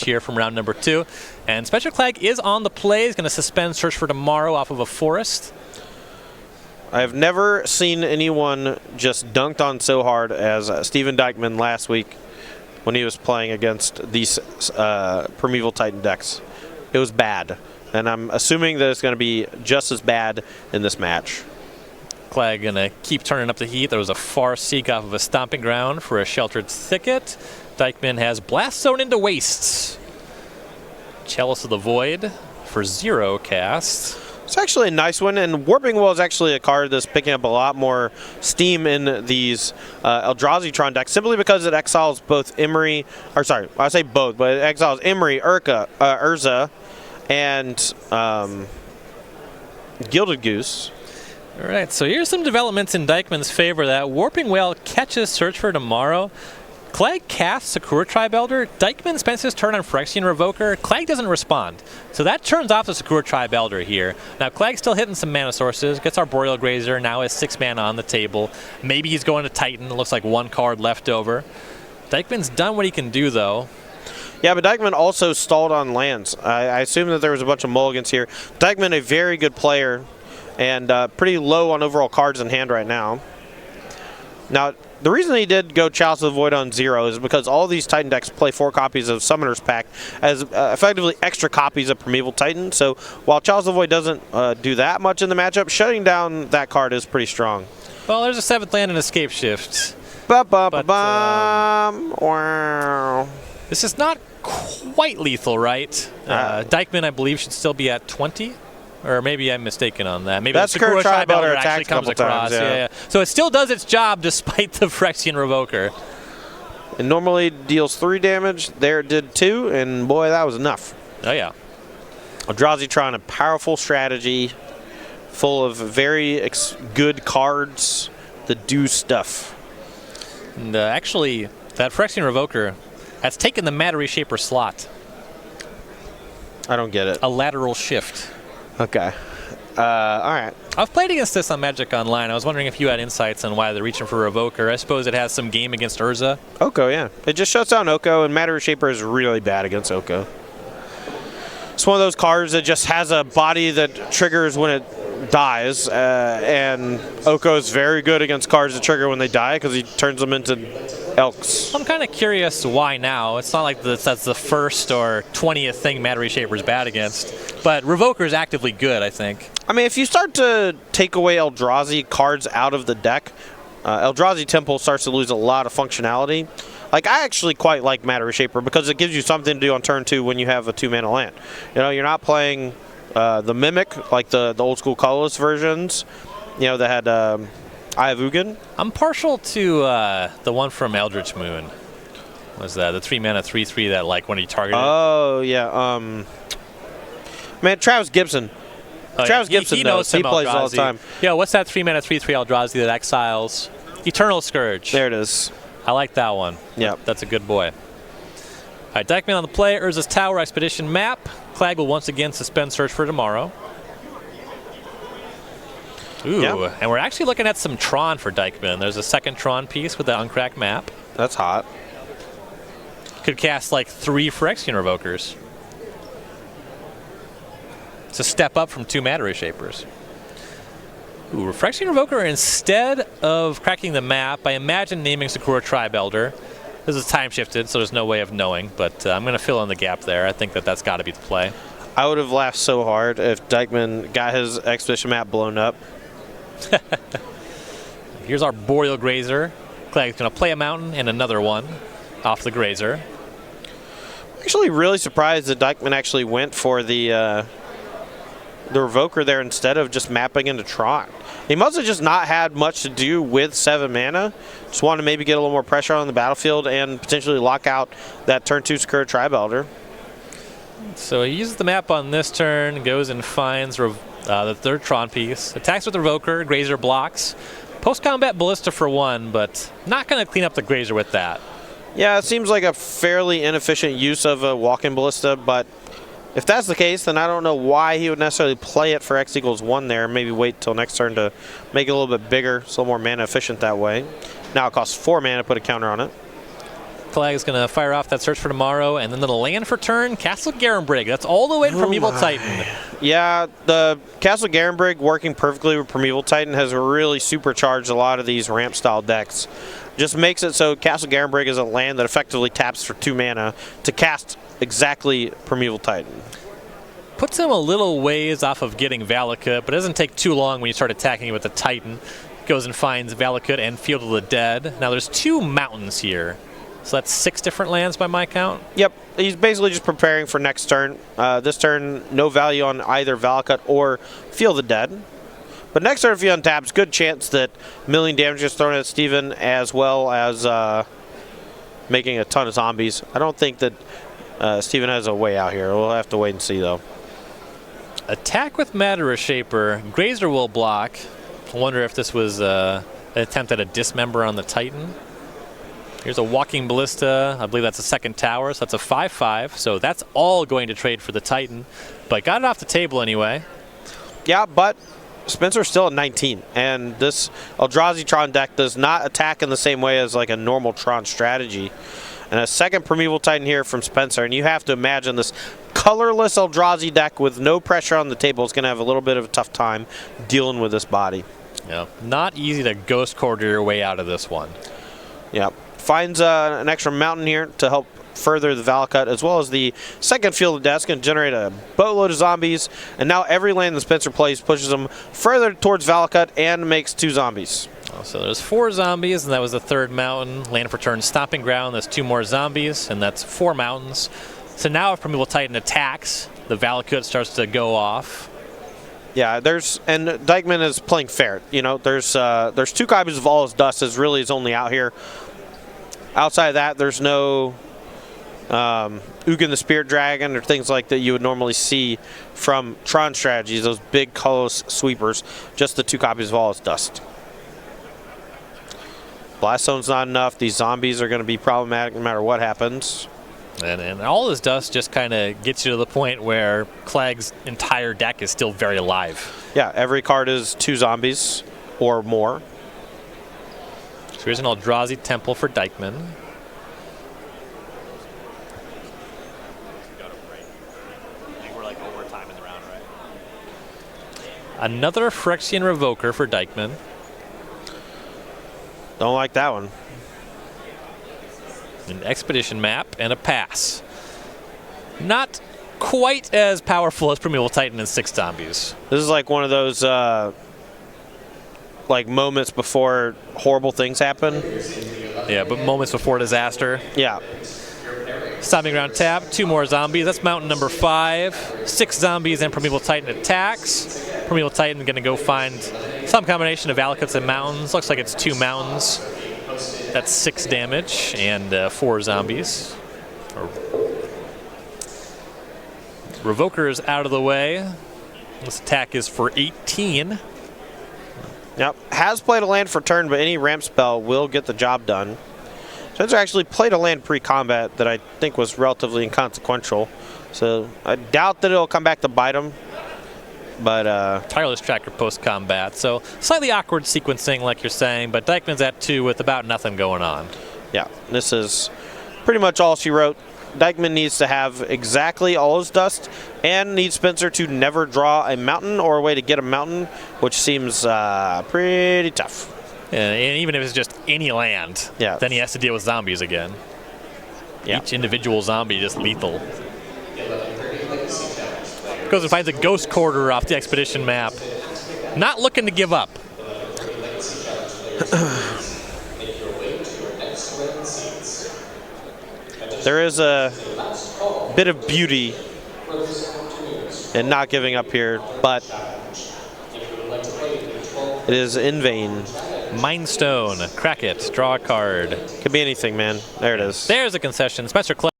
rematch here from round number 2. And Spenser Clagg is on the play. He's going to suspend Search for Tomorrow off of a Forest. I've never seen anyone just dunked on so hard as Steven Dykman last week when he was playing against these Primeval Titan decks. It was bad, and I'm assuming that it's going to be just as bad in this match. Clagg going to keep turning up the heat. There was a Far Seek off of a Stomping Ground for a Sheltered Thicket. Dykman has Blast Zone into Wastes. Chalice of the Void for 0 cast. It's actually a nice one, and Warping Well is actually a card that's picking up a lot more steam in these Eldrazi-tron decks, simply because it exiles both Emery, or sorry, I say both, but it exiles Emery, Urza, and Gilded Goose. All right, so here's some developments in Dykman's favor. That Warping Well catches Search for Tomorrow. Clagg casts Sakura Tribe Elder. Dykman spends his turn on Phyrexian Revoker. Clagg doesn't respond. So that turns off the Sakura Tribe Elder here. Now Clagg's still hitting some mana sources. Gets Arboreal Grazer. Now has 6 mana on the table. Maybe he's going to Titan. It looks like 1 card left over. Dykman's done what he can do, though. Yeah, but Dykman also stalled on lands. I assume that there was a bunch of mulligans here. Dykman, a very good player, and pretty low on overall cards in hand right now. Now, the reason he did go Chalice of the Void on 0 is because all these Titan decks play 4 copies of Summoner's Pact as effectively extra copies of Primeval Titan. So while Chalice of the Void doesn't do that much in the matchup, shutting down that card is pretty strong. Well, there's a 7th land and Escape Shift. Wow. This is not quite lethal, right? Dykman, I believe, should still be at 20. Or maybe I'm mistaken on that. Maybe that's the Sakura Tribe Elder actually comes Times, across. Yeah. So it still does its job despite the Phyrexian Revoker. It normally deals 3 damage. There it did 2, and boy, that was enough. Oh, yeah. Eldrazi-tron, a powerful strategy full of very good cards that do stuff. And actually, that Phyrexian Revoker has taken the Matter Reshaper slot. I don't get it. A lateral shift. Okay. All right. I've played against this on Magic Online. I was wondering if you had insights on why they're reaching for Revoker. I suppose it has some game against Urza. Oko, yeah. It just shuts down Oko, and Matter Reshaper is really bad against Oko. It's one of those cards that just has a body that triggers when it dies, and Oko is very good against cards that trigger when they die because he turns them into Elks. I'm kind of curious why now. It's not like that's the first or 20th thing Matter Reshaper's bad against, but Revoker's actively good, I think. I mean, if you start to take away Eldrazi cards out of the deck, Eldrazi Temple starts to lose a lot of functionality. Like, I actually quite like Matter Reshaper because it gives you something to do on turn 2 when you have a 2-mana land. You know, you're not playing the Mimic, like the old school colorless versions, you know, that had Eye of Ugin. I'm partial to the one from Eldritch Moon. What was that? The 3-mana 3/3 that, like, when you target it? Oh, yeah. Man, Travis Gibson. Oh, Travis yeah. Gibson he knows He plays Eldrazi all the time. Yeah, what's that 3-mana 3/3 Eldrazi that exiles? Eternal Scourge. There it is. I like that one. Yep. That's a good boy. All right, Dykman on the play. Urza's Tower Expedition map. Clagg will once again suspend Search for Tomorrow. Ooh, yep. And we're actually looking at some Tron for Dykman. There's a second Tron piece with the uncracked map. That's hot. Could cast like 3 Phyrexian Revokers. It's a step up from 2 Matter Reshapers. Ooh, Phyrexian Revoker instead of cracking the map, I imagine naming Sakura Tribe Elder. This is time shifted, so there's no way of knowing, but I'm going to fill in the gap there. I think that's got to be the play. I would have laughed so hard if Dykman got his Expedition map blown up. Here's our Boreal Grazer. Clagg's going to play a mountain and another one off the Grazer. I'm actually really surprised that Dykman actually went for the Revoker there instead of just mapping into Tron. He must have just not had much to do with 7 mana. Just wanted to maybe get a little more pressure on the battlefield and potentially lock out that turn 2 Sakura Tribe Elder. So he uses the map on this turn, goes and finds the 3rd Tron piece, attacks with the Revoker, Grazer blocks. Post-combat Ballista for 1, but not going to clean up the Grazer with that. Yeah, it seems like a fairly inefficient use of a walk-in Ballista, but if that's the case, then I don't know why he would necessarily play it for X equals 1 there. Maybe wait till next turn to make it a little bit bigger, so a little more mana efficient that way. Now it costs 4 mana to put a counter on it. Clagg is going to fire off that Search for Tomorrow, and then the land for turn, Castle Garenbrig. That's all the way to Primeval Titan. Yeah, the Castle Garenbrig working perfectly with Primeval Titan has really supercharged a lot of these ramp-style decks. Just makes it so Castle Garenbrig is a land that effectively taps for 2 mana to cast exactly Primeval Titan. Puts him a little ways off of getting Valakut, but it doesn't take too long when you start attacking it with the Titan. Goes and finds Valakut and Field of the Dead. Now there's 2 mountains here. So that's 6 different lands by my count? Yep, he's basically just preparing for next turn. This turn, no value on either Valakut or Field of the Dead. But next turn, if he untaps, good chance that milling damage is thrown at Steven, as well as making a ton of zombies. I don't think that Steven has a way out here. We'll have to wait and see, though. Attack with Matter Shaper. Grazer will block. I wonder if this was an attempt at a dismember on the Titan. Here's a Walking Ballista. I believe that's a 2nd tower, so that's a 5/5. So that's all going to trade for the Titan. But got it off the table anyway. Yeah, but Spenser's still at 19. And this Eldrazi Tron deck does not attack in the same way as like a normal Tron strategy. And a 2nd Primeval Titan here from Spenser. And you have to imagine this colorless Eldrazi deck with no pressure on the table is going to have a little bit of a tough time dealing with this body. Yeah, not easy to Ghost Quarter your way out of this one. Yeah. Finds an extra mountain here to help further the Valakut, as well as the 2nd Field of Death. Going to generate a boatload of zombies, and now every land that Spenser plays pushes them further towards Valakut and makes 2 zombies. Oh, so there's 4 zombies, and that was the 3rd mountain. Land for turn, Stomping Ground. There's 2 more zombies, and that's 4 mountains. So now if Primeval Titan attacks, the Valakut starts to go off. Yeah, and Dykman is playing fair. You know, there's 2 copies of All Is Dust is really his only out here. Outside of that, there's no Ugin the Spirit Dragon or things like that you would normally see from Tron strategies, those big colorless sweepers, just the 2 copies of All Is Dust. Blast Zone's not enough. These zombies are going to be problematic no matter what happens. And All Is Dust just kind of gets you to the point where Clagg's entire deck is still very alive. Yeah, every card is 2 zombies or more. So here's an Eldrazi Temple for Dykman. Another Phyrexian Revoker for Dykman. Don't like that one. An Expedition map and a pass. Not quite as powerful as Primeval Titan and 6 zombies. This is like one of those like moments before horrible things happen. Yeah, but moments before disaster. Yeah. Stomping Ground tap, 2 more zombies. That's mountain number 5. 6 zombies and Primeval Titan attacks. Primeval Titan going to go find some combination of Valakuts and mountains. Looks like it's 2 mountains. That's 6 damage and 4 zombies. Revoker is out of the way. This attack is for 18. Yep. Has played a land for turn, but any ramp spell will get the job done. Spenser actually played a land pre-combat that I think was relatively inconsequential. So I doubt that it'll come back to bite him. But Tireless Tracker post-combat. So slightly awkward sequencing like you're saying, but Dykman's at 2 with about nothing going on. Yeah, this is pretty much all she wrote. Dykman needs to have exactly All Is Dust and needs Spenser to never draw a mountain or a way to get a mountain, which seems pretty tough. And even if it's just any land, yeah, then he has to deal with zombies again. Yeah. Each individual zombie just lethal. Goes and finds a Ghost Quarter off the Expedition map. Not looking to give up. There is a bit of beauty in not giving up here, but it is in vain. Mind Stone, crack it, draw a card. Could be anything, man. There it is. There's a concession. Spenser Clagg